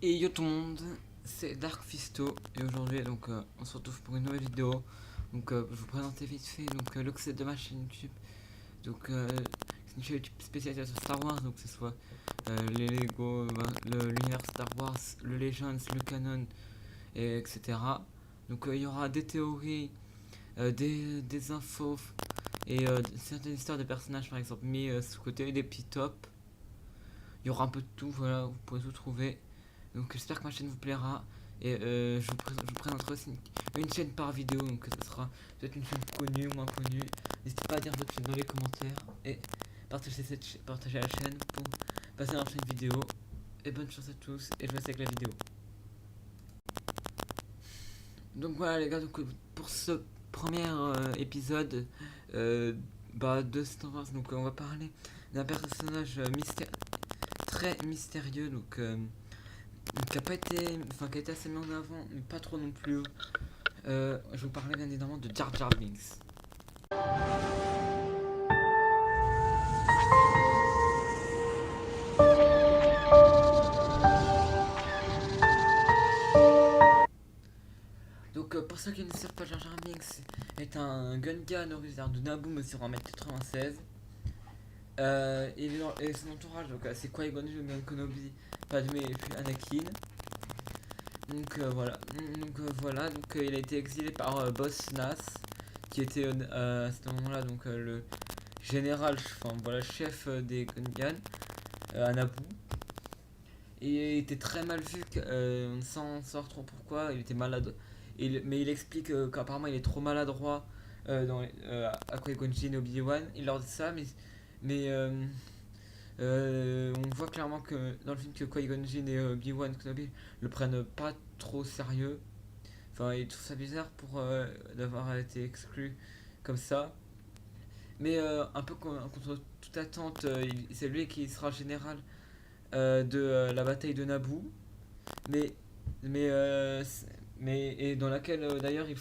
Et yo tout le monde, c'est Dark Fisto et aujourd'hui on se retrouve pour une nouvelle vidéo. Je vais vous présenter vite fait l'accès de ma chaîne YouTube. C'est une chaîne YouTube spécialisée sur Star Wars, donc que ce soit les Lego, l'univers Star Wars, le Legends, le canon, etc. Il y aura des théories, des infos et certaines histoires de personnages par exemple mis sous côté, des petits tops. Il y aura un peu de tout, voilà, vous pourrez tout trouver. Donc j'espère que ma chaîne vous plaira. Et je vous présenterai aussi une chaîne par vidéo. Donc ce sera peut-être une chaîne connue ou moins connue. N'hésitez pas à dire votre chaîne dans les commentaires. Et partagez la chaîne pour passer à la prochaine vidéo. Et bonne chance à tous. Et je vous laisse avec la vidéo. Donc voilà les gars, pour ce premier épisode de Star Wars, on va parler d'un personnage très mystérieux. Qui a pas été, enfin qui a été assez mis en avant, mais pas trop non plus. Je vous parlais bien évidemment de Jar Jar Binks. Pour ceux qui ne savent pas, Jar Jar Binks est un Gungan originaire de Naboo, mesurant 1m96. Et son entourage, c'est Qui-Gon Jinn, Obi-Wan Kenobi, Padmé et puis Anakin. Il a été exilé par Boss Nass, qui était à ce moment-là le général, enfin voilà, chef des Gungan à Naboo. Et il était très mal vu, sans savoir trop pourquoi, il était malade. Mais il explique qu'apparemment il est trop maladroit à Qui-Gon Jinn et Obi-Wan. Il leur dit ça, mais on voit clairement que dans le film que Qui-Gon Jinn et Obi-Wan Kenobi le prennent pas trop sérieux. Enfin, ils trouvent ça bizarre d'avoir été exclu comme ça. Mais un peu contre toute attente, c'est lui qui sera général de la bataille de Naboo. Mais, mais, euh, et dans laquelle d'ailleurs il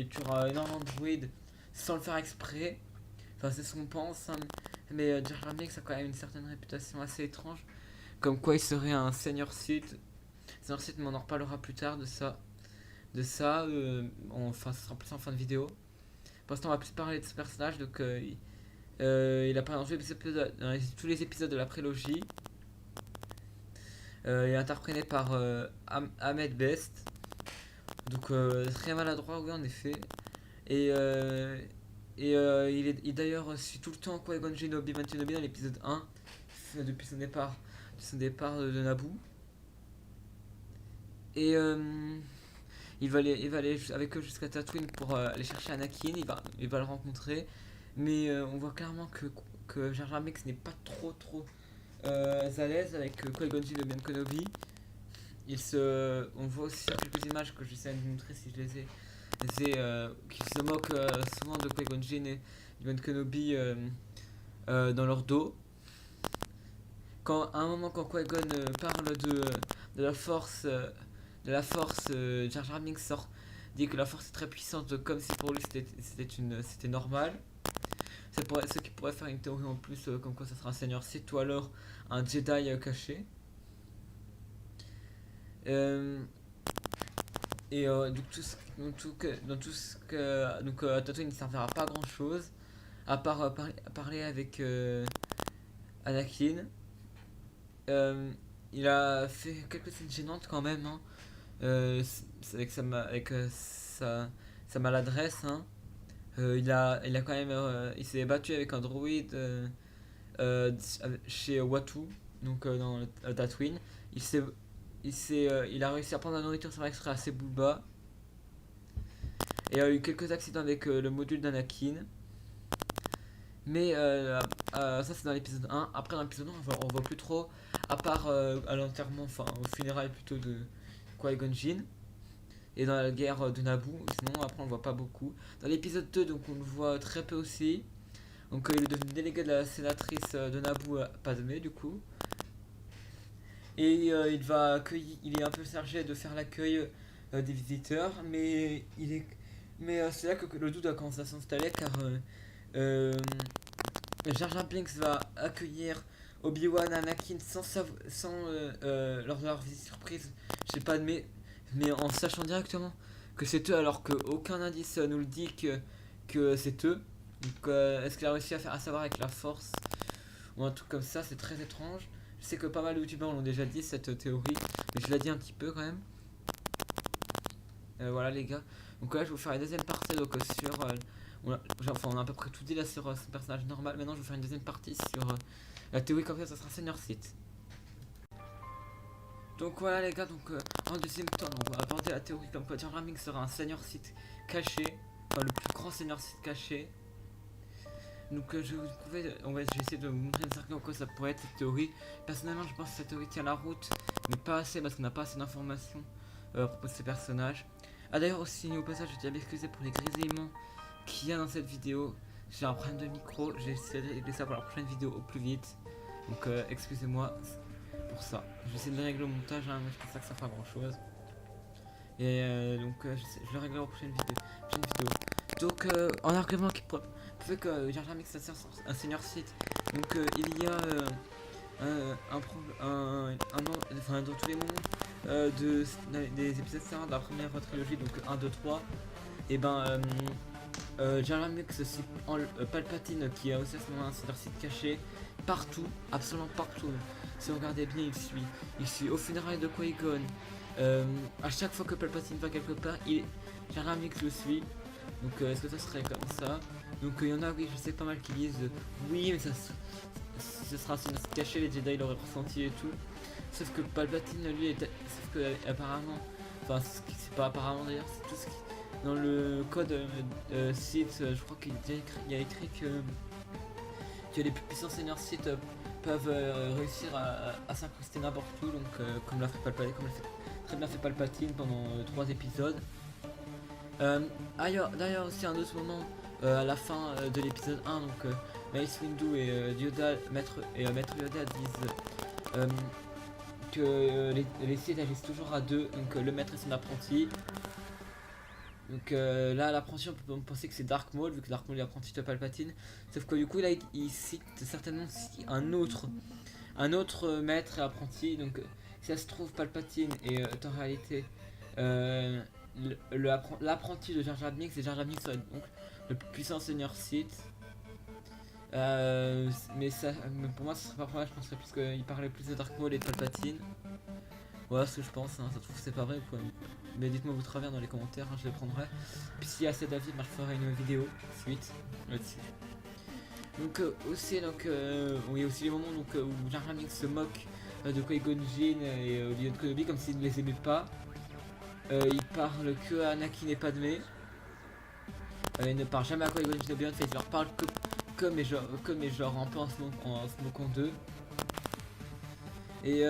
tuera énormément de druides sans le faire exprès. Enfin, c'est ce qu'on pense, hein. Mais Jar Jar Binks a quand même une certaine réputation assez étrange. Comme quoi il serait un Seigneur Sith. Seigneur Sith, mais on en reparlera plus tard de ça. Enfin, ce sera plus en fin de vidéo. Pour l'instant, on va plus parler de ce personnage. Il apparaît dans tous les épisodes de la prélogie. Il est interprété par Ahmed Best. Très maladroit, oui, en effet. Et, il d'ailleurs suit tout le temps Qui-Gon Jinn et Obi-Wan Kenobi dans l'épisode 1, depuis son départ de Naboo. Et il va aller avec eux jusqu'à Tatooine pour aller chercher Anakin. Il va le rencontrer. Mais on voit clairement que Jar Jar Binks n'est pas trop à l'aise avec Qui-Gon Jinn et Obi-Wan Kenobi. On voit aussi sur quelques images que j'essaie de vous montrer si je les ai. Qui se moquent souvent de Qui-Gon Jinn et Obi-Wan Kenobi dans leur dos. À un moment, quand Qui-Gon parle de la force, Jar Jar Binks dit que la force est très puissante, comme si pour lui c'était normal. Ce qui pourrait faire une théorie en plus, comme quoi ça sera un Seigneur Sith ou alors un Jedi caché. À Tatooine il ne servira pas à grand chose à part parler avec Anakin. Il a fait quelques scènes gênantes quand même, hein. Avec sa maladresse, hein. Il a quand même il s'est battu avec un droïde chez Watu, dans le Tatooine. Il a réussi à prendre la nourriture sans extrait assez bas. Et il y a eu quelques accidents avec le module d'Anakin. Mais ça c'est dans l'épisode 1. Après dans l'épisode 1 on voit plus trop. À part à l'enterrement, enfin au funérailles plutôt de Qui-Gon Jinn. Et dans la guerre de Naboo. Sinon après on le voit pas beaucoup. Dans l'épisode 2 on le voit très peu aussi. Il est devenu délégué de la sénatrice de Naboo, Padmé du coup. Et il est un peu chargé de faire l'accueil des visiteurs, mais c'est là que le doute a commencé à s'installer car Jar Jar Binks va accueillir Obi-Wan, Anakin sans lors de leur visite surprise, je sais pas, mais en sachant directement que c'est eux alors qu'aucun indice nous le dit que c'est eux. Donc est-ce qu'il a réussi à faire à savoir avec la force ou un truc comme ça, c'est très étrange. Je sais que pas mal de youtubeurs l'ont déjà dit cette théorie, mais je l'ai dit un petit peu quand même. Voilà les gars. Donc là je vais vous faire une deuxième partie donc, sur... on a à peu près tout dit là sur ce personnage normal. Maintenant je vais vous faire une deuxième partie sur la théorie comme ça sera Seigneur Sith. Donc voilà les gars, donc en deuxième temps on va aborder la théorie comme quoi Jar Jar Binks sera un Seigneur Sith caché, enfin le plus grand Seigneur Sith caché. Donc je vais vous prouver, j'ai essayé de vous montrer des arguments quoi ça pourrait être cette théorie. Personnellement je pense que cette théorie tient la route, mais pas assez parce qu'on n'a pas assez d'informations à propos de ces personnages. Ah d'ailleurs aussi au passage je tiens à m'excuser pour les grésillements qu'il y a dans cette vidéo. J'ai un problème de micro, j'ai essayé de régler ça pour la prochaine vidéo au plus vite. Donc excusez-moi pour ça. Je vais essayer de le régler au montage, hein, mais je pense pas que ça fera grand chose. Et donc je le réglerai aux prochaines vidéos. Donc en argument qui fait que Jar Jar Binks est un Seigneur Sith. Donc il y a enfin dans tous les moments des épisodes de la première trilogie, donc 1, 2, 3, et ben Jar Jar Binks aussi Palpatine qui est aussi à ce moment un Seigneur Sith caché partout, absolument partout. Si vous regardez bien, il suit aux funérailles de Qui-Gon. À chaque fois que Palpatine va quelque part, Jar Jar Binks le suit. Donc est-ce que ça serait comme ça? Donc il y en a, oui, je sais pas mal qui disent oui, mais ce sera un Seigneur Sith caché, les Jedi l'auraient ressenti et tout. Sauf que Palpatine lui sauf que apparemment, enfin c'est pas apparemment d'ailleurs, c'est tout ce qui dans le code Sith, je crois qu'il y a écrit que les plus puissants Seigneurs Sith peuvent réussir à s'incruster n'importe où, donc comme l'a fait Palpatine, comme l'a fait très bien fait Palpatine pendant 3 épisodes. D'ailleurs aussi un autre moment à la fin de l'épisode 1, donc Mace Windu et Maître Yoda disent que les Sith agissent toujours à deux, donc le maître et son apprenti. Donc là l'apprenti on peut penser que c'est Dark Maul, vu que Dark Maul est l'apprenti de Palpatine. Sauf que du coup là il cite certainement un autre maître et apprenti. Donc si ça se trouve Palpatine et en réalité l'apprenti de Jar Jar Binks, et Jar Jar Binks serait donc le plus puissant Seigneur Sith. Mais pour moi ce serait pas vrai, je penserais plus qu'il parlait plus de Dark Maul et de Palpatine. Voilà ce que je pense, hein. Ça se trouve c'est pas vrai quoi. Mais dites-moi vos travers dans les commentaires, hein, je les prendrai. Puis s'il y a assez d'avis, je ferai une vidéo suite là-dessus. Donc aussi il y a aussi les moments où Jar Jar Binks se moque de Qui-Gon Jinn et Obi-Wan Kenobi comme s'il ne les aimait pas. Il parle que à Anakin et Padmé. Il ne parle jamais à Qui-Gon Jinn et Obi-Wan, il leur parle comme et genre un peu en se moquant d'eux. Et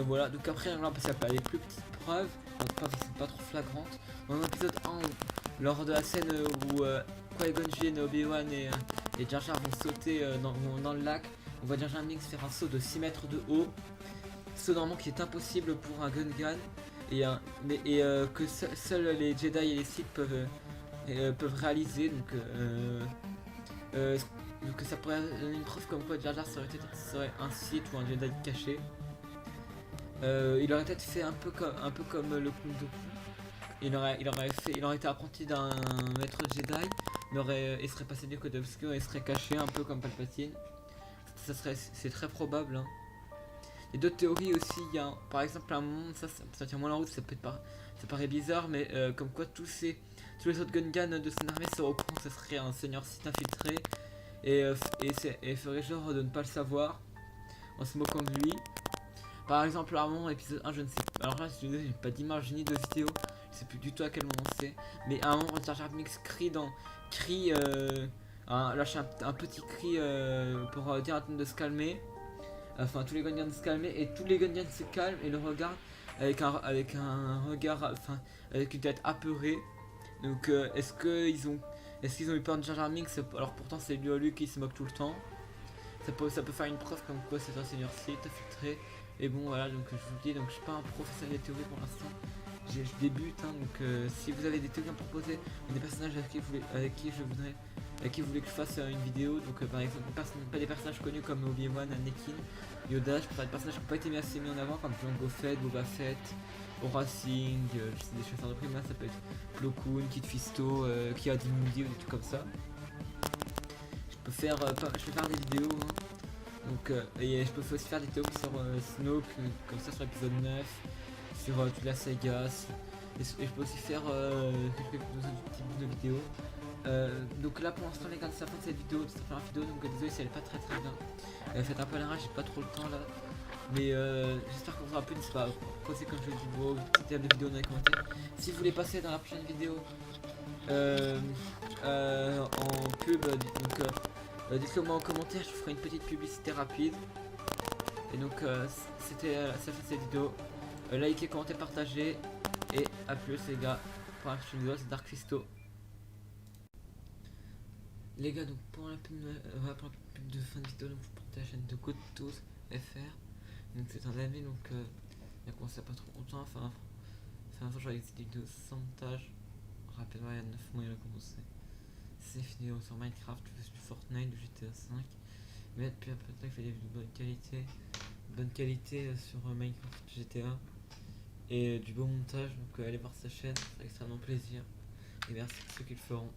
voilà, donc après on passe à les plus petites preuves, donc pas trop flagrantes. Dans l'épisode 1, lors de la scène où Qui-Gon Jinn, Obi-Wan et Jar Jar vont sauter dans le lac, on voit Jar Jar Binks faire un saut de 6 mètres de haut. Saut normalement qui est impossible pour un Gungan, que seuls les Jedi et les Sith peuvent réaliser. Donc ça pourrait donner une preuve comme quoi Jar Jar serait un Sith ou un Jedi caché. Il aurait peut-être fait un peu comme le Count Dooku. Il aurait été apprenti d'un maître Jedi. Il serait passé du côté obscur et serait caché un peu comme Palpatine. C'est très probable. Hein. Et d'autres théories aussi, il y a par exemple à un moment, ça tient moins la route, ça paraît bizarre, mais comme quoi tous les autres Gungans de son armée seraient au courant que ça serait un Seigneur Sith infiltré et ferait genre de ne pas le savoir en se moquant de lui. Par exemple à un moment, épisode 1, je ne sais pas, alors là j'ai pas d'image ni de vidéo, je sais plus du tout à quel moment c'est, mais à un moment Jar Jar Binks lâche un petit cri pour dire à tout le monde de se calmer. Enfin tous les Gungans se calment et tous les Gungans se calment et le regardent avec un regard, enfin avec une tête apeurée. Donc est-ce qu'ils ont eu peur de Jar Jar Binks alors pourtant c'est lui qui se moque tout le temps. Ça peut faire une preuve comme quoi c'est un Seigneur Sith infiltré. Et bon voilà, donc je vous le dis, donc je suis pas un professeur des théories pour l'instant, je débute, hein, donc si vous avez des théories à me proposer ou des personnages avec qui je voudrais qui voulait que je fasse une vidéo. Donc par exemple pas des personnages connus comme Obi-Wan, Anakin, Yoda. Je préfère des personnages qui n'ont pas été assez mis en avant comme Jango Fett, Boba Fett, Aura Singh, je sais des chasseurs de primes là, ça peut être Plo Koon, Kit Fisto, Kia Moody ou des trucs comme ça. Je peux faire des vidéos donc et je peux aussi faire des vidéos sur Snoke comme ça sur l'épisode 9, sur toute la saga, et je peux aussi faire quelques types de vidéos. Donc là pour l'instant les gars, c'est la fin de cette vidéo, de cette première vidéo, donc désolé si elle est pas très bien. Faites un peu la rage, j'ai pas trop le temps là. Mais j'espère qu'on vous aura plu, n'hésitez pas à poser comme je dis vos petites tables de vidéo dans les commentaires. Si vous voulez passer dans la prochaine vidéo en pub, donc dites-le moi en commentaire, je ferai une petite publicité rapide. Et donc c'était la fin de cette vidéo. Likez, commentez, partagez. Et à plus les gars. Pour la prochaine vidéo, c'est Dark Fisto. Les gars, donc pour la pub de fin de vidéo, donc vous portez la chaîne de GoToS FR. Donc c'est un ami, donc il a commencé à pas trop longtemps. Enfin un jour j'avais des vidéos sans montage. Rappelle-moi, il y a 9 mois il a commencé. Ces vidéos sur Minecraft, du Fortnite, du GTA 5. Mais depuis un peu de temps il fait des vidéos de bonne qualité sur Minecraft, GTA. Et du beau montage, donc allez voir sa chaîne, c'est extrêmement plaisir. Et merci à ceux qui le feront.